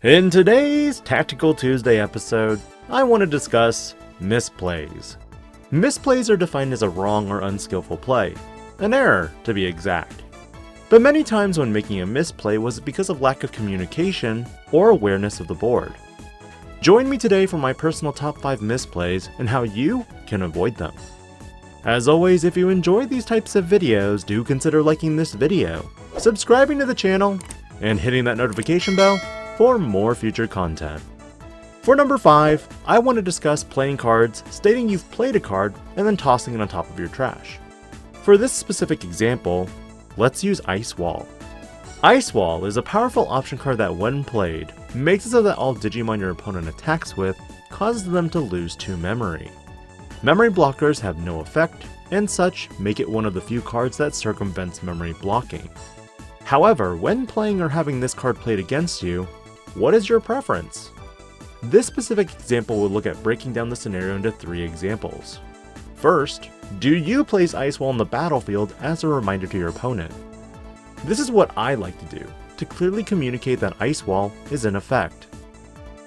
In today's Tactical Tuesday episode, I want to discuss misplays. Misplays are defined as a wrong or unskillful play, an error to be exact. But many times when making a misplay was because of lack of communication or awareness of the board. Join me today for my personal top 5 misplays and how you can avoid them. As always, if you enjoy these types of videos, do consider liking this video, subscribing to the channel, and hitting that notification bell for more future content. For number 5, I want to discuss playing cards stating you've played a card and then tossing it on top of your trash. For this specific example, let's use Ice Wall. Ice Wall is a powerful option card that when played, makes it so that all Digimon your opponent attacks with causes them to lose 2 memory. Memory blockers have no effect, and such make it one of the few cards that circumvents memory blocking. However, when playing or having this card played against you, what is your preference? This specific example will look at breaking down the scenario into 3 examples. First, do you place Ice Wall on the battlefield as a reminder to your opponent? This is what I like to do, to clearly communicate that Ice Wall is in effect.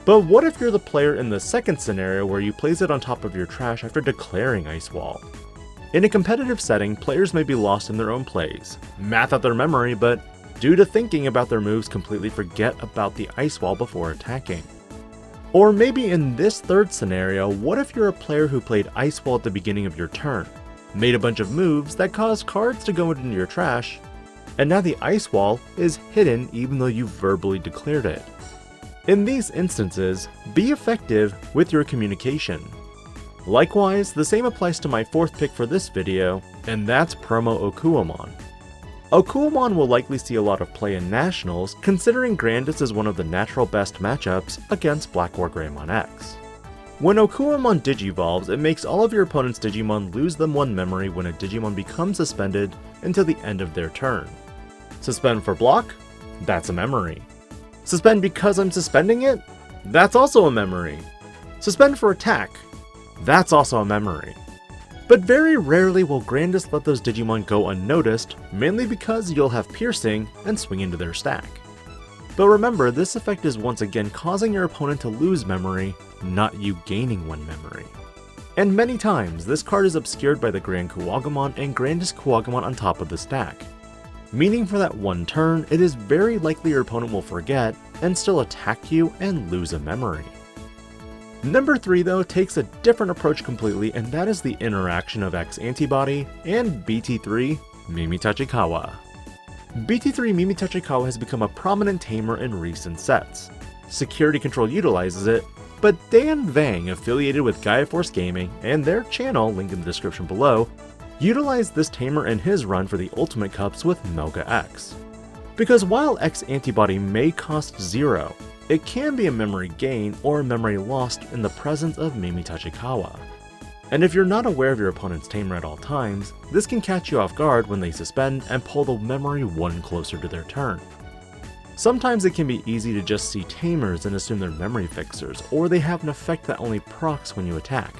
But what if you're the player in the second scenario where you place it on top of your trash after declaring Ice Wall? In a competitive setting, players may be lost in their own plays, math out their memory, but due to thinking about their moves completely forget about the Ice Wall before attacking. Or maybe in this third scenario, what if you're a player who played Ice Wall at the beginning of your turn, made a bunch of moves that caused cards to go into your trash, and now the Ice Wall is hidden even though you verbally declared it? In these instances, be effective with your communication. Likewise, the same applies to my 4th pick for this video, and that's Promo Okuamon. Okuamon will likely see a lot of play in Nationals, considering Grandis is one of the natural best matchups against Black War Greymon X. When Okuamon digivolves, it makes all of your opponent's Digimon lose them 1 memory when a Digimon becomes suspended until the end of their turn. Suspend for block? That's a memory. Suspend because I'm suspending it? That's also a memory. Suspend for attack? That's also a memory. But very rarely will Grandis let those Digimon go unnoticed, mainly because you'll have piercing and swing into their stack. But remember, this effect is once again causing your opponent to lose memory, not you gaining 1 memory. And many times, this card is obscured by the Grand Kuwagamon and Grandis Kuwagamon on top of the stack. Meaning for that 1 turn, it is very likely your opponent will forget and still attack you and lose a memory. Number 3 though takes a different approach completely, and that is the interaction of X-antibody and BT3 Mimi Tachikawa. BT3 Mimi Tachikawa has become a prominent tamer in recent sets. Security Control utilizes it, but Dan Vang, affiliated with Gaia Force Gaming and their channel, linked in the description below, utilized this tamer in his run for the Ultimate Cups with Melga X. Because while X-antibody may cost 0, it can be a memory gain or a memory lost in the presence of Mimi Tachikawa. And if you're not aware of your opponent's tamer at all times, this can catch you off guard when they suspend and pull the memory 1 closer to their turn. Sometimes it can be easy to just see tamers and assume they're memory fixers, or they have an effect that only procs when you attack.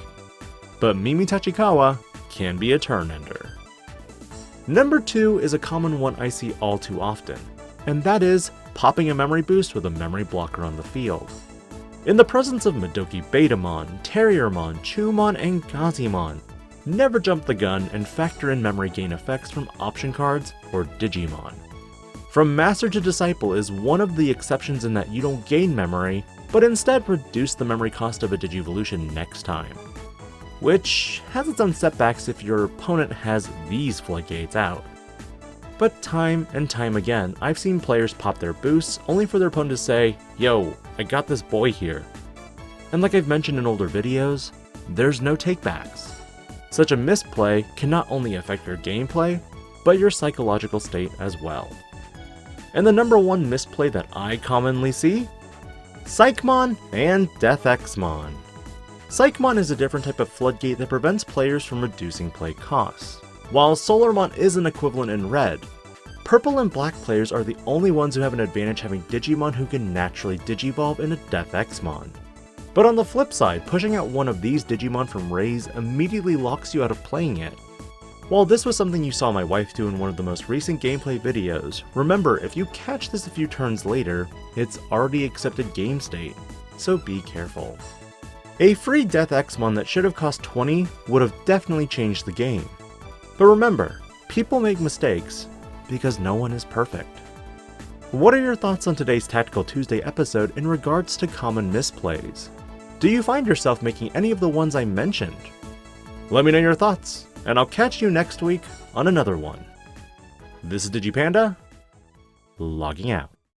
But Mimi Tachikawa can be a turn ender. Number 2 is a common one I see all too often, and that is popping a memory boost with a memory blocker on the field. In the presence of Madoki Betamon, Terriermon, Chumon, and Gazimon, never jump the gun and factor in memory gain effects from option cards or Digimon. From Master to Disciple is one of the exceptions in that you don't gain memory, but instead reduce the memory cost of a Digivolution next time. Which has its own setbacks if your opponent has these Floodgates out. But time and time again, I've seen players pop their boosts only for their opponent to say, "Yo, I got this boy here." And like I've mentioned in older videos, there's no takebacks. Such a misplay can not only affect your gameplay, but your psychological state as well. And the number 1 misplay that I commonly see? Psychmon and DeathXmon. Psychmon is a different type of floodgate that prevents players from reducing play costs. While Solarmon is an equivalent in red, purple and black players are the only ones who have an advantage having Digimon who can naturally Digivolve into DeathXmon. But on the flip side, pushing out one of these Digimon from Raise immediately locks you out of playing it. While this was something you saw my wife do in one of the most recent gameplay videos, remember if you catch this a few turns later, it's already accepted game state, so be careful. A free Death X-Mon that should have cost 20 would have definitely changed the game. But remember, people make mistakes because no one is perfect. What are your thoughts on today's Tactical Tuesday episode in regards to common misplays? Do you find yourself making any of the ones I mentioned? Let me know your thoughts, and I'll catch you next week on another one. This is DigiPanda, logging out.